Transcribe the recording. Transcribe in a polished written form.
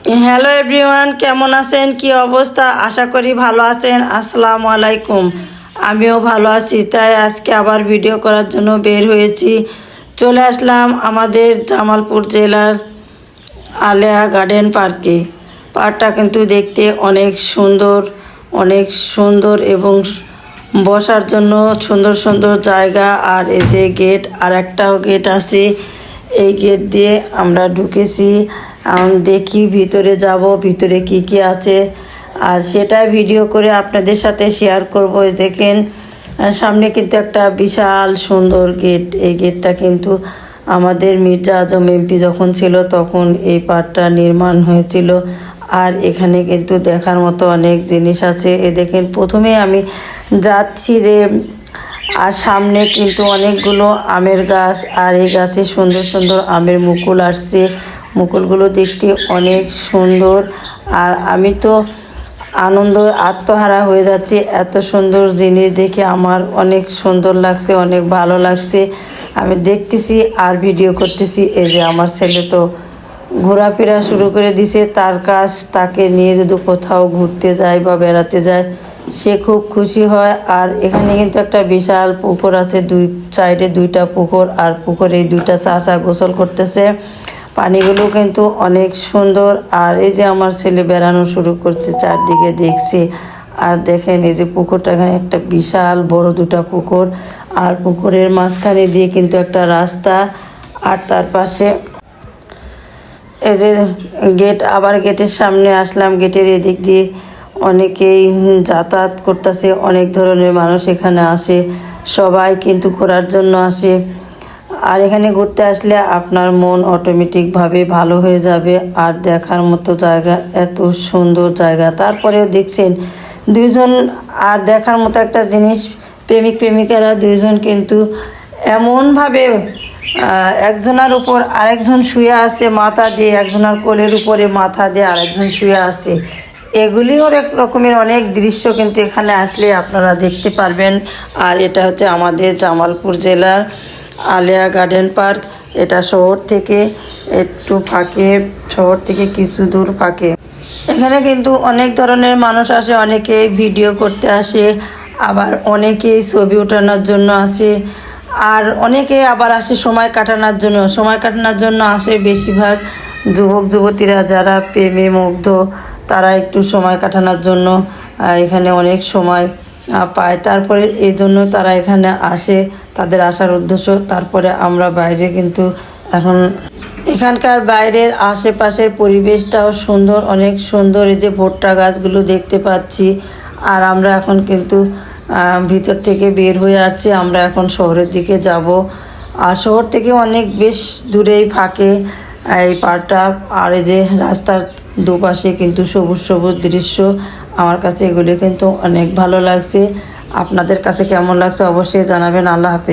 Hello everyone, কেমন আছেন? কি অবস্থা? আশা করি ভালো আছেন। আসসালামু আলাইকুম। আমিও ভালো আছি, তাই আজকে আবার ভিডিও করার জন্য বের হয়েছি। চলে আসলাম আমাদের জামালপুর জেলার আলেয়া গার্ডেন পার্কে। পার্কটা কিন্তু দেখতে অনেক সুন্দর এবং বসার জন্য সুন্দর সুন্দর জায়গা। আর এই যে গেট, আর একটাও গেট আছে, এই গেট দিয়ে আমরা ঢুকেছি। দেখি ভিতরে যাব, ভিতরে কি কি আছে আর সেটা ভিডিও করে আপনাদের সাথে শেয়ার করব। দেখেন সামনে কিন্তু একটা বিশাল সুন্দর গেট। এই গেটটা কিন্তু আমাদের মির্জা আজম এমপি যখন ছিল তখন এই পার্কটা নির্মাণ হয়েছিল। আর এখানে কিন্তু দেখার মতো অনেক জিনিস আছে। এ দেখেন, প্রথমে আমি যাচ্ছি রে, আর সামনে কিন্তু অনেকগুলো আমের গাছ, আর এই গাছে সুন্দর সুন্দর আমের মুকুল আসছে। মুকুলগুলো দেখতে অনেক সুন্দর, আর আমি তো আত্মহারা হয়ে যাচ্ছি। এত সুন্দর জিনিস দেখে আমার অনেক সুন্দর লাগছে, অনেক ভালো লাগছে। আমি দেখতেছি আর ভিডিও করতেছি। এই যে আমার ছেলে তো ঘোরাফেরা শুরু করে দিছে। তার কাজ, তাকে নিয়ে যদি কোথাও ঘুরতে যায় বা বেড়াতে যায় সে খুব খুশি হয়। আর এখানে কিন্তু একটা বিশাল পুকুর আছে, দুই সাইডে দুইটা পুকুর, আর পুকুরে দুইটা চাচা গোসল করতেছে। পানিগুলো কিন্তু অনেক সুন্দর। আর এই যে আমার ছেলে বেড়ানো শুরু করছে, চারদিকে দেখছে। আর দেখেন এই যে পুকুরটা, এখানে একটা বিশাল বড় দুটা পুকুর, আর পুকুরের মাঝখানে দিয়ে কিন্তু একটা রাস্তা। আর তার পাশে এই যে গেট। আবার গেটের সামনে আসলাম, গেটের এদিক দিয়ে অনেকেই যাতায়াত করতেছে। অনেক ধরনের মানুষ এখানে আসে, সবাই কিন্তু ঘোরার জন্য আসে। আর এখানে ঘুরতে আসলে আপনার মন অটোমেটিকভাবে ভালো হয়ে যাবে। আর দেখার মতো জায়গা, এত সুন্দর জায়গা। তারপরেও দেখছেন দুইজন, আর দেখার মতো একটা জিনিস, প্রেমিক প্রেমিকারা দুইজন কিন্তু এমনভাবে একজনের উপর আরেকজন শুয়ে আছে মাথা দিয়ে, একজনের কোলের উপরে মাথা দিয়ে আরেকজন শুয়ে আছে। এগুলি অনেক রকমের অনেক দৃশ্য কিন্তু এখানে আসলে আপনারা দেখতে পারবেন। আর এটা হচ্ছে আমাদের জামালপুর জেলার আলেয়া গার্ডেন পার্ক। এটা শহর থেকে একটু ফাঁকে, শহর থেকে কিছু দূর ফাঁকে। এখানে কিন্তু অনেক ধরনের মানুষ আসে, অনেকে ভিডিও করতে আসে, আবার অনেকেই ছবি ওঠানোর জন্য আসে, আর অনেকে আবার আসে সময় কাটানোর জন্য আসে। বেশিরভাগ যুবক যুবতীরা যারা প্রেমে মুগ্ধ, তারা একটু সময় কাটানোর জন্য এখানে অনেক সময় পায়। তারপরে এই জন্য তারা এখানে আসে, তাদের আসার উদ্দেশ্য। তারপরে আমরা বাইরে কিন্তু এখন এখানকার বাইরের আশেপাশের পরিবেশটাও সুন্দর, অনেক সুন্দর। এই যে ভুট্টা গাছগুলো দেখতে পাচ্ছি। আর আমরা এখন কিন্তু ভিতর থেকে বের হয়ে আসছি, আমরা এখন শহরের দিকে যাব। আর শহর থেকে অনেক বেশ দূরেই ফাঁকে এই পার্কটা। আর এই যে রাস্তার দুপাশে কিন্তু সবুজ সবুজ দৃশ্য। আমার কাছে এগুলি কিন্তু অনেক ভালো লাগছে। আপনাদের কাছে কেমন লাগছে অবশ্যই জানাবেন। আল্লাহ হাফেজ।